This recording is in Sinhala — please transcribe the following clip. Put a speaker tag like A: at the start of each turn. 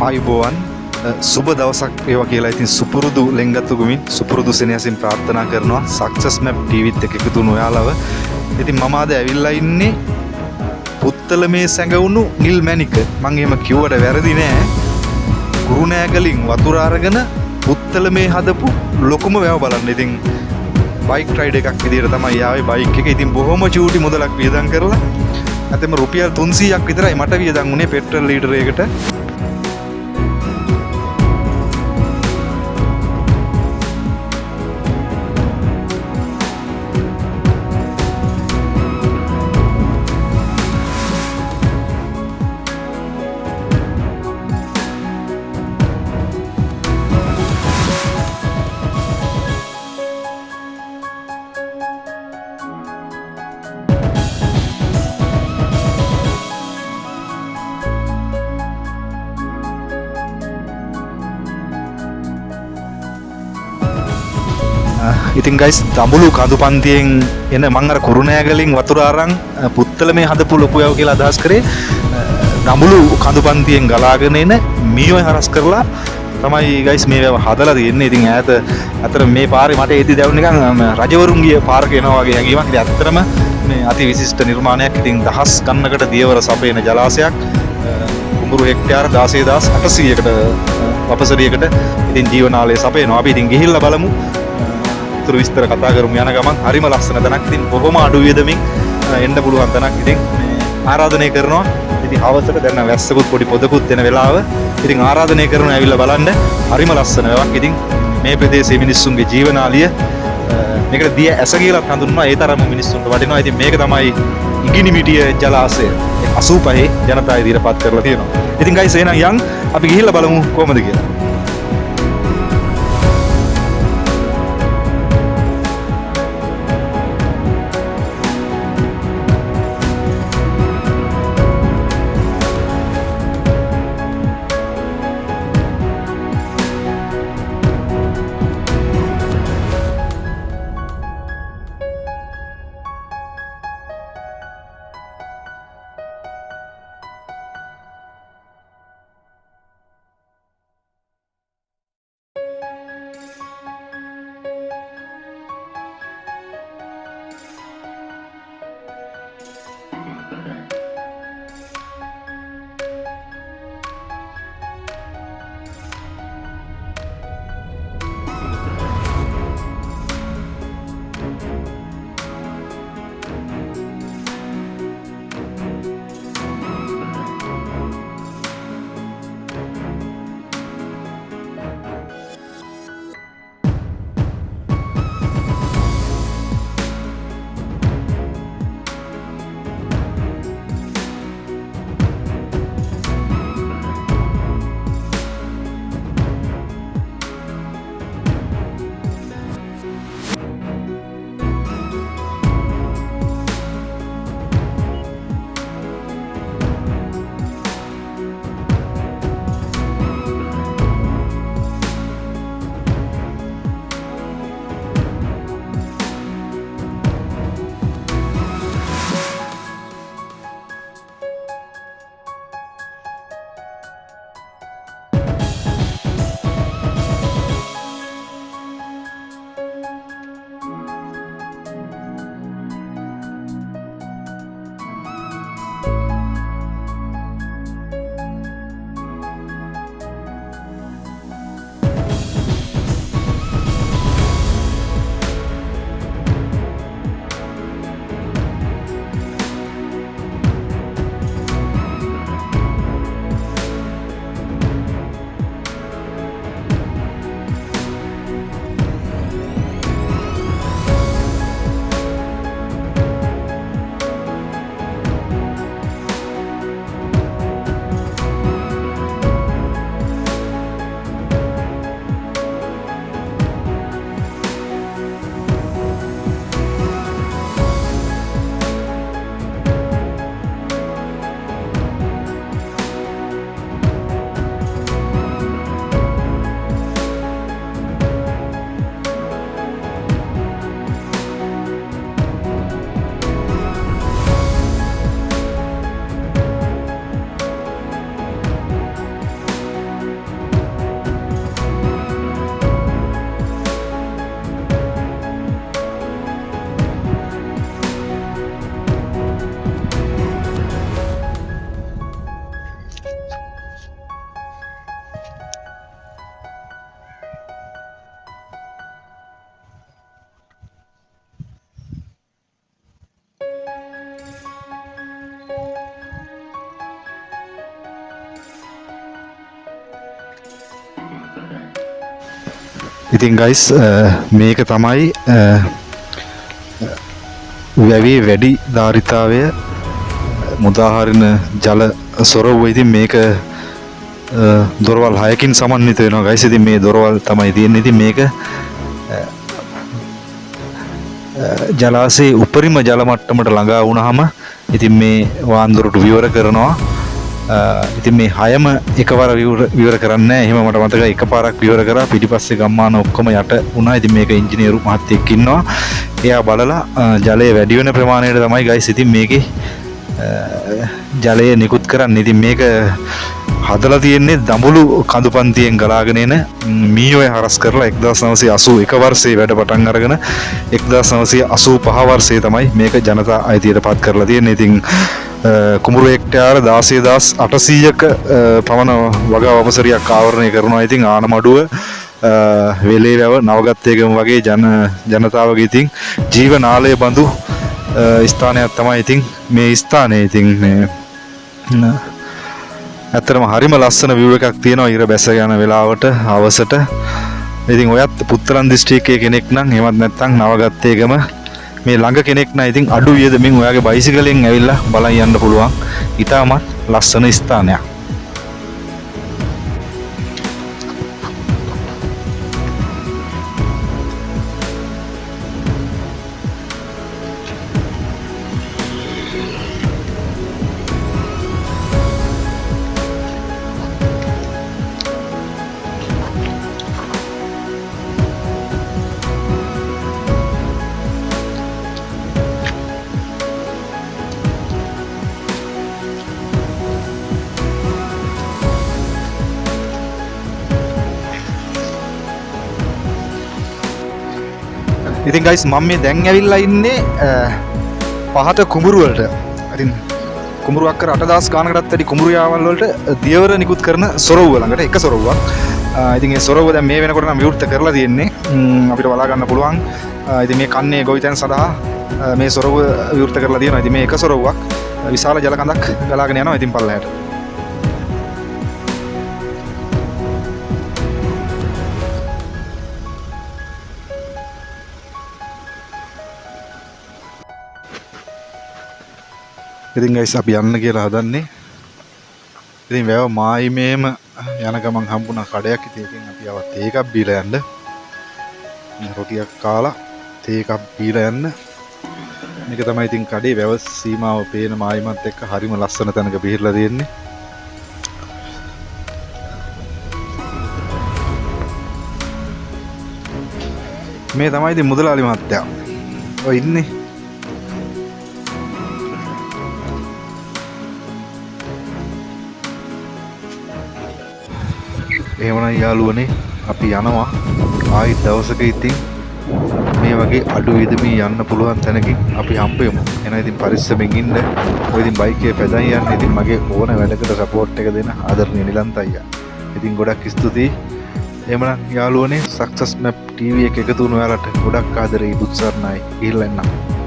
A: ආයුබෝවන් සුබ දවසක් වේවා කියලා ඉතින් සුපුරුදු ලෙන්ගතු ගුමින් සුපුරුදු සෙනෙහසින් ප්‍රාර්ථනා කරනවා සක්සස් මැප් ටීවීත් එක්ක එකතු වුණු ඔයාලව. ඉතින් මම අද ඇවිල්ලා ඉන්නේ පුත්තලමේ සැඟවුණු නිල් මැණික. මම එහෙම කිව්වට වැරදි නෑ. කුරුණෑගලින් වතුර අරගෙන පුත්තලමේ හදපු ලොකුම වැව බලන්න. ඉතින් බයික් රයිඩ් එකක් විදියට තමයි ආවේ බයික් එක. ඉතින් බොහොම චූටි මුදලක් වියදම් කරලා අතෙම රුපියල් 300ක් විතරයි මට වියදම් වුණේ පෙට්‍රල් ලීටරයකට. ඉතින් ගයිස් දඹුලු කඳු පන්තියෙන් එන මං අර කුරුණෑගලින් වතුර අරන් පුත්තලමේ හදපු ලොකු වැව කියලා අදහස් කරේ දඹුලු කඳු පන්තියෙන් ගලාගෙන එන මීයෝ හරස් කරලා තමයි ගයිස් මේ වැව හදලා තියෙන්නේ. ඉතින් ඈත අතර මේ පාරේ මට ඒදි දැවුන නිකන් රජවරුන් ගිය පාරක එනවා වගේ හැඟීමක්. ඉතින් ඇත්තටම මේ අති විශිෂ්ට නිර්මාණයක්. ඉතින් දහස් ගණනකට දියවර සපයන ජලාශයක් කුඹුරු හෙක්ටයාර 16800කට වපසරියකට ඉතින් ජීවනාලය සපයනවා. අපි ඉතින් ගිහිල්ලා බලමු. උතුරු විස්තර කතා කරමු යන ගමන් හරිම ලස්සන තැනක්. ඉතින් බොහොම අඩු වියදමින් එන්න පුළුවන් තැනක්. ඉතින් ආරාධනය කරනවා. ඉතින් හවසට දැන් වැස්සකුත් පොඩි පොදකුත් වෙන වෙලාව. ඉතින් ආරාධනය කරනවා ඇවිල්ලා බලන්න. හරිම ලස්සන වැවක්. ඉතින් මේ ප්‍රදේශයේ මිනිස්සුන්ගේ ජීවනාලිය මේකට දිය ඇස කියලා හඳුන්වනවා. ඒ තරම්ම මිනිස්සුන්ට වටිනවා. ඉතින් මේක තමයි ඉගිනිමිටිය ජලාශය 85 ජනතාව ඉදිරිපත් කරලා තියෙනවා. ඉතින් ගයිස් එහෙනම් යන් අපි ගිහිල්ලා බලමු කොහමද කියලා. ඉතින් ගයිස් මේක තමයි වැවේ වැඩි ධාරිතාවය මුදාහරින ජල සොරවුව. ඉතින් මේක දොරවල් 6කින් සමන්විත වෙනවා ගයිස්. ඉතින් මේ දොරවල් තමයි තියෙන්නේ. ඉතින් මේක ජලාශයේ උපරිම ජල මට්ටමට ළඟා වුණාම ඉතින් මේ වාන්දොරට විවර කරනවා. ඉතින් මේ 6ම එකවර විවර කරන්නේ නැහැ. එහෙම මට මතකයි එකපාරක් විවර කරා. පිටිපස්සේ ගම්මාන ඔක්කොම යට වුණා. ඉතින් මේක ඉංජිනේරු මහත්තයෙක් ඉන්නවා. එයා බලලා ජලය වැඩි වෙන ප්‍රමාණයට තමයි ගයිස් ඉතින් මේකේ ජලය නිකුත් කරන්නේ. ඉතින් මේක හදලා තියෙන්නේ දඹුලු කඳුපන්තියෙන් ගලාගෙන එන මීඔය හරස් කරලා 1981 වර්ෂයේ වැඩ පටන් අරගෙන 1985 වර්ෂයේ තමයි මේක ජනතා අයිතියට පත් කරලා තියෙන්නේ. ඉතින් කුඹුරු හෙක්ටයාර 16800ක පමණ වගා වපසරියක් ආවරණය කරනවා. ඉතින් ආනමඩුව වෙලේ වැව නවගත්තේගම වගේ ජනතාවගේ ඉතින් ජීවනාලය බඳු ස්ථානයක් තමයි ඉතින් මේ ස්ථානය. ඉතින් මේ ඇත්තටම හරිම ලස්සන view එකක් තියෙනවා ඉර බැස යන වෙලාවට හවසට. ඉතින් ඔයත් පුත්තලන් දිස්ත්‍රික්කයේ කෙනෙක් නම් එහෙමත් නැත්නම් නවගත්තේගම මේ ළඟ කෙනෙක් නම් ඉතින් අඩු වියදමින් ඔයාගේ බයිසිකලෙන් ඇවිල්ලා බලන් යන්න පුළුවන්. ඉතාමත් ලස්සන ස්ථානයක්. ඉතින් ගයිස් මම මේ දැන් ඇවිල්ලා ඉන්නේ පහත කුඹුරු වලට. ඉතින් කුඹුරු අක්කර 8000 ගානකටත් වැඩි කුඹුරු යාවල් වලට දියවර නිකුත් කරන සොරවුව ළඟට එක සොරවුවක්. ඉතින් මේ සොරවුව දැන් මේ වෙනකොට නම් විවෘත කරලා තියෙන්නේ. අපිට බලා ගන්න පුළුවන්. ඉතින් මේ කන්නේ ගොවිතැන් සඳහා මේ සොරවුව විවෘත කරලා තියෙනවා. ඉතින් මේ එක සොරවුවක් විශාල ජල කඳක් ගලාගෙන යනවා. ඉතින් පල්ලෙහාට ඉතින් ගයිස් අපි යන්න කියලා හදන්නේ. ඉතින් වැව මායිමේම යන ගමන් හම්බුණා කඩයක්. ඉතින් අපි ආව තේ එකක් බීලා යන්න. රොටියක් කාලා තේ එකක් බීලා යන්න. මේක තමයි ඉතින් කඩේ වැව සීමාව පේන මායිමත් එක්ක හරිම ලස්සන තැනක බීලා තියෙන්නේ. මේ තමයි ඉතින් මුදලාලි මහත්තයා. ඔය ඉන්නේ. එහෙමනම් යාළුවනේ අපි යනවා ආයි දවසක ඉතින් මේ වගේ අඩු විදමින් යන්න පුළුවන් තැනකින් අපි හම්බෙමු. එහෙනම් ඉතින් පරිස්සමෙන් ඉන්න. ඔය ඉතින් බයික් එකේ පැදන් යන්නේ. ඉතින් මගේ ඕන වැඩකට සපෝට් එක දෙන ආදරණීය නිලන්ත අයියා. ඉතින් ගොඩක් ස්තුතියි. එහෙමනම් යාළුවනේ සක්සස් මැප් TV එක එකතු වුණ ඔයාලට ගොඩක් ආදරේ බුත්සර්ණයි. ගිහිල්ලා එන්න.